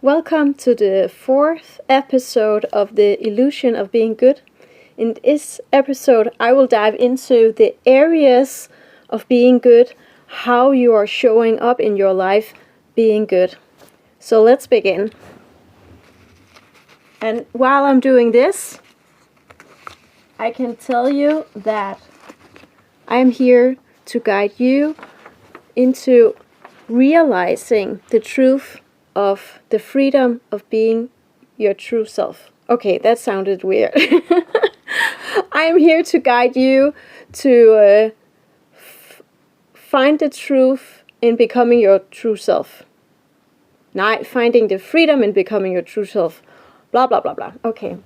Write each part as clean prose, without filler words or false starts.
Welcome to the fourth episode of The Illusion of Being Good. In this episode, I will dive into the areas of being good, how you are showing up in your life being good. So let's begin. And while I'm doing this, I can tell you that I'm here to guide you into realizing the truth of the freedom of being your true self. Okay, that sounded weird. I'm here to guide you to find the truth in becoming your true self. Not finding the freedom in becoming your true self. Blah, blah, blah, blah. Okay.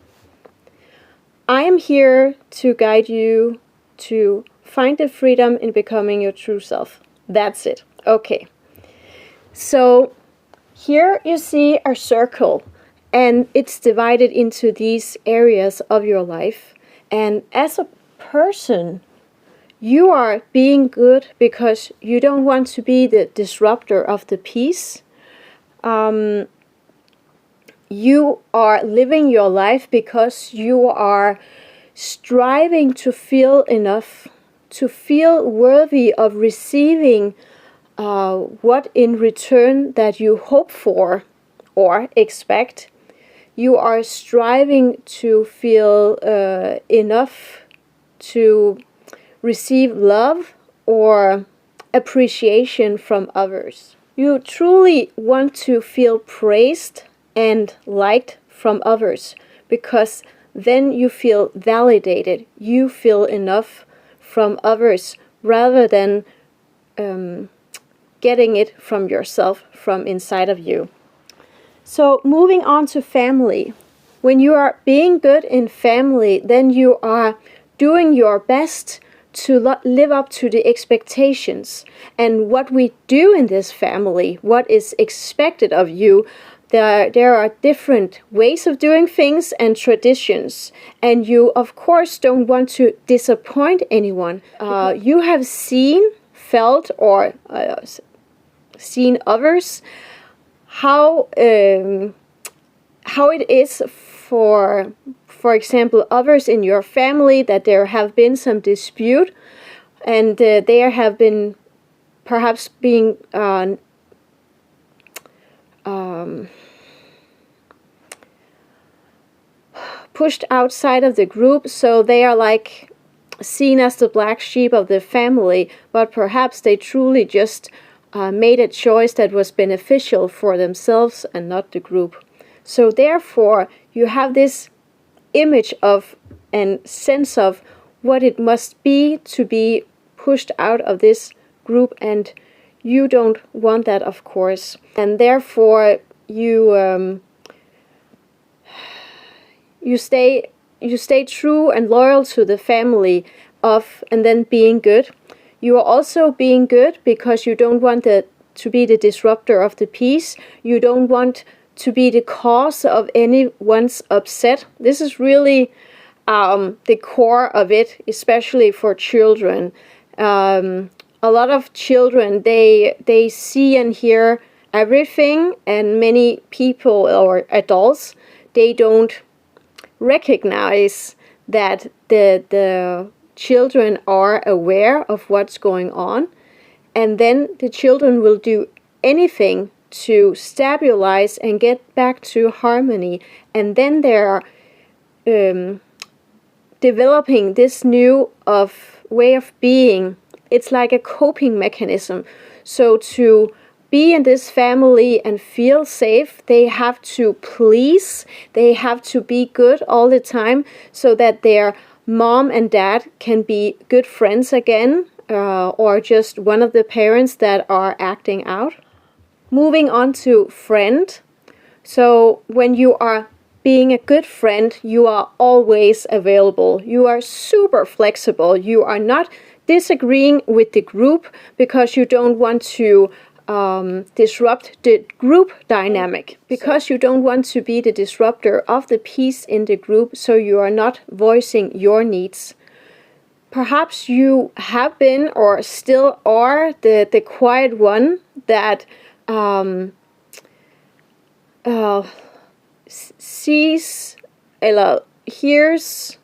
I am here to guide you to find the freedom in becoming your true self. That's it. Okay. So here you see a circle, and it's divided into these areas of your life. And as a person, you are being good because you don't want to be the disruptor of the peace. You are living your life because you are striving to feel enough, to feel worthy of receiving what in return that you hope for or expect. You are striving to feel enough to receive love or appreciation from others. You truly want to feel praised and liked from others, because then you feel validated. You feel enough from others rather than getting it from yourself, from inside of you. So moving on to family. When you are being good in family, then you are doing your best to live up to the expectations. And what we do in this family, what is expected of you, there are different ways of doing things and traditions. And you, of course, don't want to disappoint anyone. You have seen, felt, or seen others, how it is for example, others in your family, that there have been some dispute, and there have been perhaps being pushed outside of the group, so they are like seen as the black sheep of the family, but perhaps they truly just made a choice that was beneficial for themselves and not the group. So therefore, you have this image of and sense of what it must be to be pushed out of this group, and you don't want that, of course. And therefore, you stay true and loyal to the family of, and then being good. You are also being good because you don't want to be the disruptor of the peace. You don't want to be the cause of anyone's upset. This is really the core of it, especially for children. A lot of children, they see and hear everything, and many people or adults, they don't recognize that the children are aware of what's going on, and then the children will do anything to stabilize and get back to harmony, and then they're developing this new way of being. It's like a coping mechanism. So to be in this family and feel safe, they have to please, they have to be good all the time, so that their mom and dad can be good friends again, or just one of the parents that are acting out. Moving on to friend. So when you are being a good friend, you are always available. You are super flexible. You are not disagreeing with the group because you don't want to disrupt the group dynamic, because you don't want to be the disruptor of the peace in the group, so you are not voicing your needs. Perhaps you have been or still are the quiet one that hears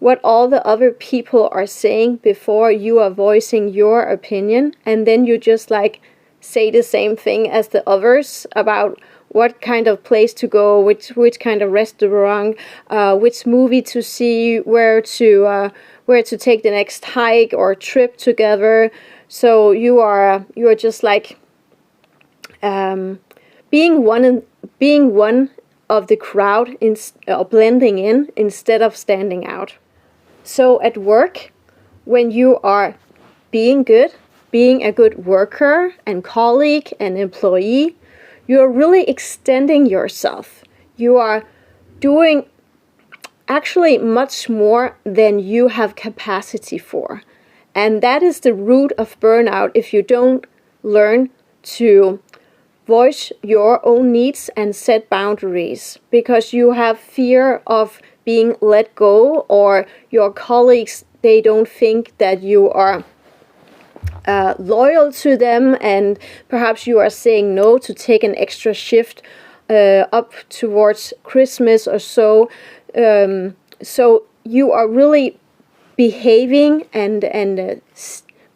what all the other people are saying before you are voicing your opinion, and then you just like say the same thing as the others about what kind of place to go, which kind of restaurant, which movie to see, where to take the next hike or trip together. So you are just like being one of the crowd, blending in instead of standing out. So at work, when you are being good, being a good worker and colleague and employee, you are really extending yourself. You are doing actually much more than you have capacity for. And that is the root of burnout if you don't learn to voice your own needs and set boundaries, because you have fear of being let go, or your colleagues, they don't think that you are loyal to them, and perhaps you are saying no to take an extra shift up towards Christmas or so. So you are really behaving and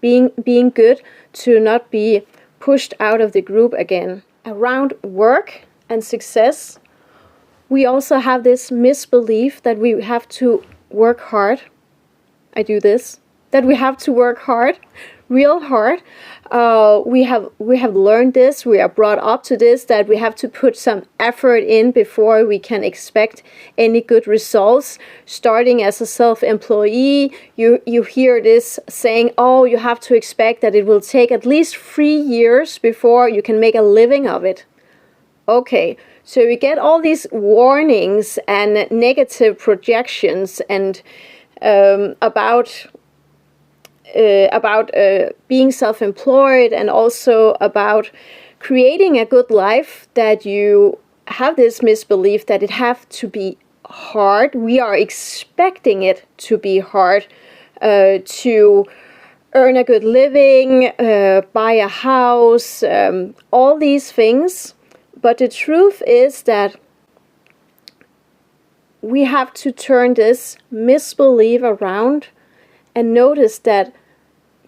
being good to not be pushed out of the group again. Around work and success, we also have this misbelief that we have to work hard. I do this. That we have to work hard, real hard. We have learned this. We are brought up to this, that we have to put some effort in before we can expect any good results. Starting as a self-employee, you hear this saying, oh, you have to expect that it will take at least 3 years before you can make a living of it. Okay, so we get all these warnings and negative projections and about being self-employed, and also about creating a good life, that you have this misbelief that it have to be hard. We are expecting it to be hard to earn a good living, buy a house, all these things. But the truth is that we have to turn this misbelief around and notice that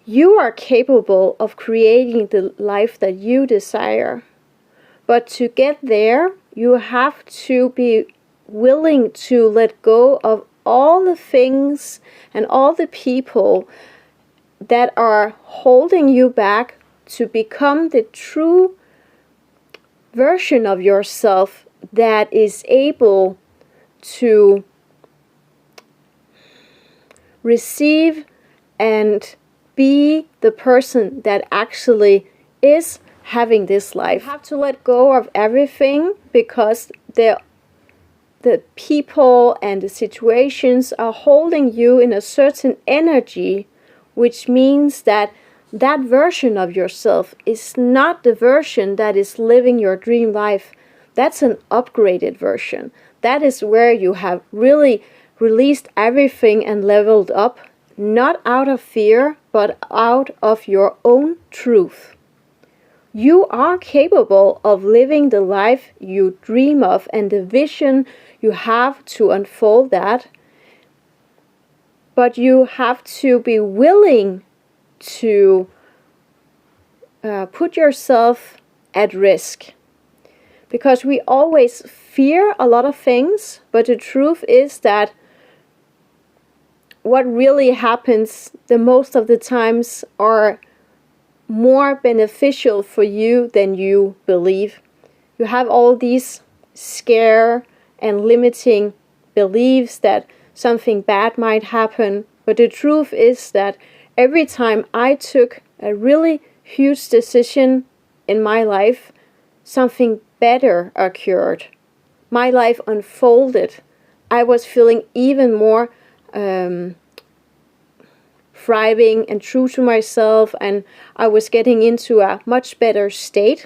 you are capable of creating the life that you desire. But to get there, you have to be willing to let go of all the things and all the people that are holding you back to become the true version of yourself that is able to receive and be the person that actually is having this life. You have to let go of everything, because the people and the situations are holding you in a certain energy, which means that that version of yourself is not the version that is living your dream life. That's an upgraded version. That is where you have really released everything and leveled up, not out of fear, but out of your own truth. You are capable of living the life you dream of, and the vision you have to unfold that. But you have to be willing to put yourself at risk. Because we always fear a lot of things, but the truth is that what really happens the most of the times are more beneficial for you than you believe. You have all these scare and limiting beliefs that something bad might happen, but the truth is that every time I took a really huge decision in my life, something better occurred. My life unfolded. I was feeling even more thriving and true to myself, and I was getting into a much better state.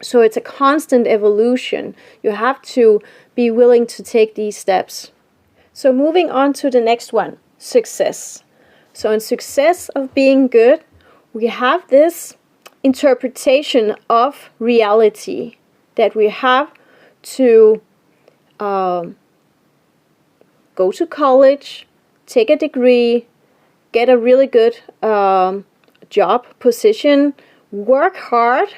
So it's a constant evolution. You have to be willing to take these steps. So moving on to the next one, success. So in success of being good, we have this interpretation of reality, that we have to go to college, take a degree, get a really good job position, work hard,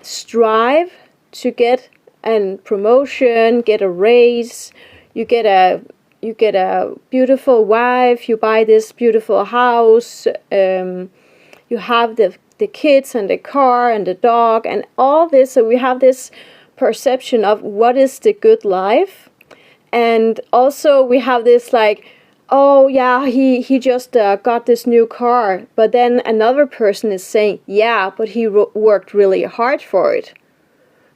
strive to get a promotion, get a raise, you get a beautiful wife, you buy this beautiful house, you have the kids and the car and the dog and all this. So we have this perception of what is the good life. And also we have this like, oh yeah, he just got this new car. But then another person is saying, yeah, but he worked really hard for it.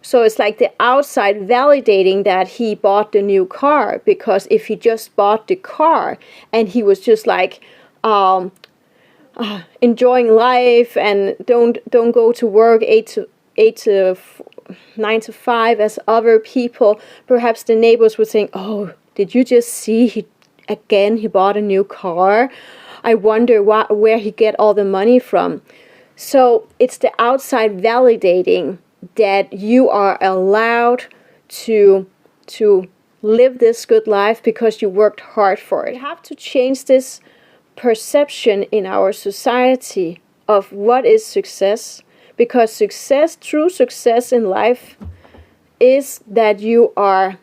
So it's like the outside validating that he bought the new car, because if he just bought the car and he was just like enjoying life and don't go to work 9 to 5 as other people, perhaps the neighbors would say, oh, did you just see he bought a new car? I wonder where he get all the money from. So it's the outside validating that you are allowed to live this good life because you worked hard for it. We have to change this perception in our society of what is success, because true success in life is that you are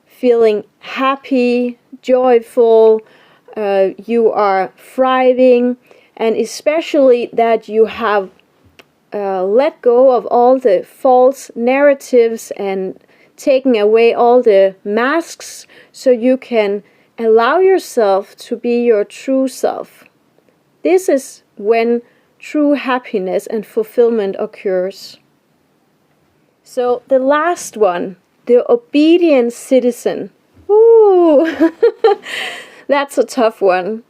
feeling happy, joyful, you are thriving, and especially that you have let go of all the false narratives and taking away all the masks, so you can allow yourself to be your true self. This is when true happiness and fulfillment occurs. So the last one, the obedient citizen. Ooh, that's a tough one,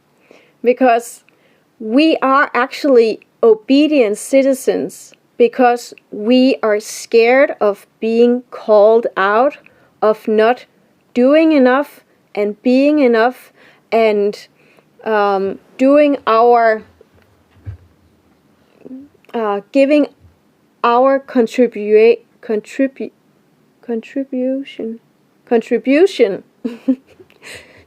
because we are actually obedient citizens because we are scared of being called out, of not doing enough and being enough, and doing our giving our contribution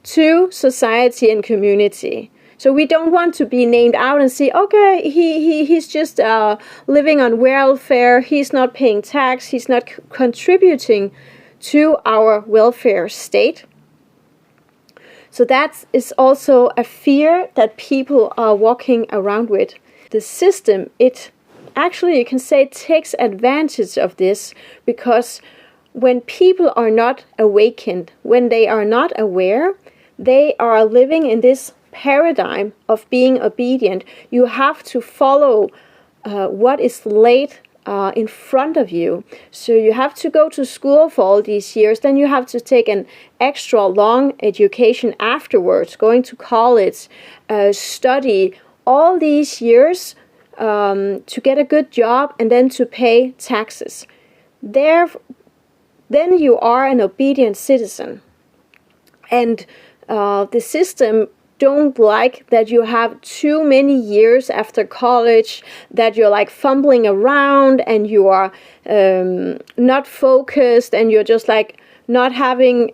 to society and community. So we don't want to be named out and say, okay, he's just living on welfare, he's not paying tax, he's not contributing to our welfare state. So that is also a fear that people are walking around with. The system, it actually, you can say, takes advantage of this, because when people are not awakened, when they are not aware, they are living in this paradigm of being obedient. You have to follow what is laid in front of you. So you have to go to school for all these years, then you have to take an extra long education afterwards, going to college, study all these years to get a good job and then to pay taxes. Then you are an obedient citizen. And the system don't like that you have too many years after college, that you're like fumbling around and you are not focused, and you're just like not having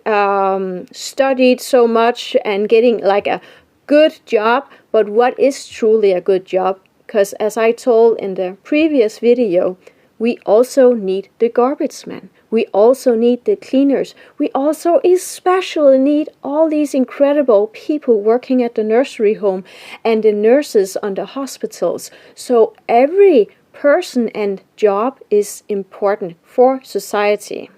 studied so much and getting like a good job. But what is truly a good job? Because as I told in the previous video, we also need the garbage man. We also need the cleaners. We also especially need all these incredible people working at the nursery home and the nurses on the hospitals. So every person and job is important for society.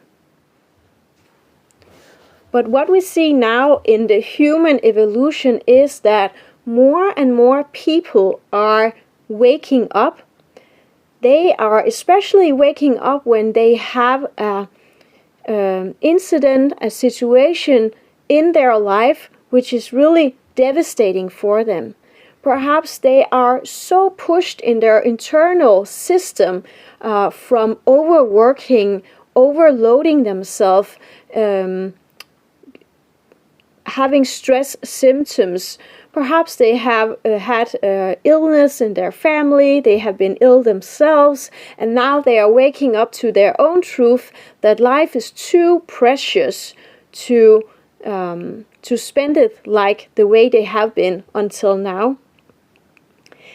But what we see now in the human evolution is that more and more people are waking up. They are especially waking up when they have a incident, a situation in their life which is really devastating for them. Perhaps they are so pushed in their internal system from overworking, overloading themselves, having stress symptoms, Perhaps they have had illness in their family, they have been ill themselves, and now they are waking up to their own truth that life is too precious to spend it like the way they have been until now.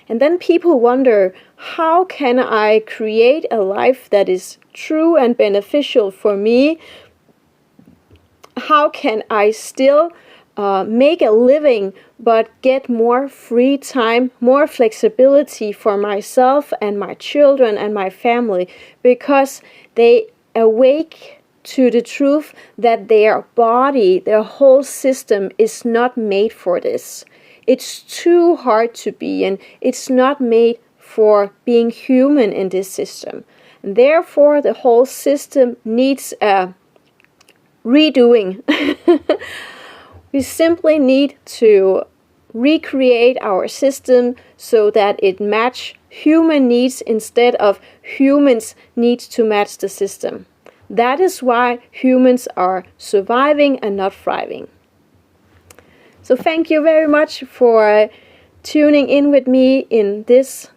And then people wonder, how can I create a life that is true and beneficial for me? How can I still make a living but get more free time, more flexibility for myself and my children and my family? Because they awake to the truth that their body, their whole system is not made for this. It's too hard to be, and it's not made for being human in this system. And therefore, the whole system needs a redoing. We simply need to recreate our system so that it matches human needs instead of humans' needs to match the system. That is why humans are surviving and not thriving. So thank you very much for tuning in with me in this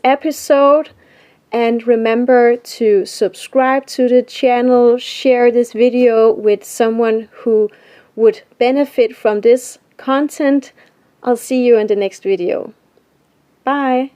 episode. And remember to subscribe to the channel, share this video with someone who would benefit from this content. I'll see you in the next video. Bye!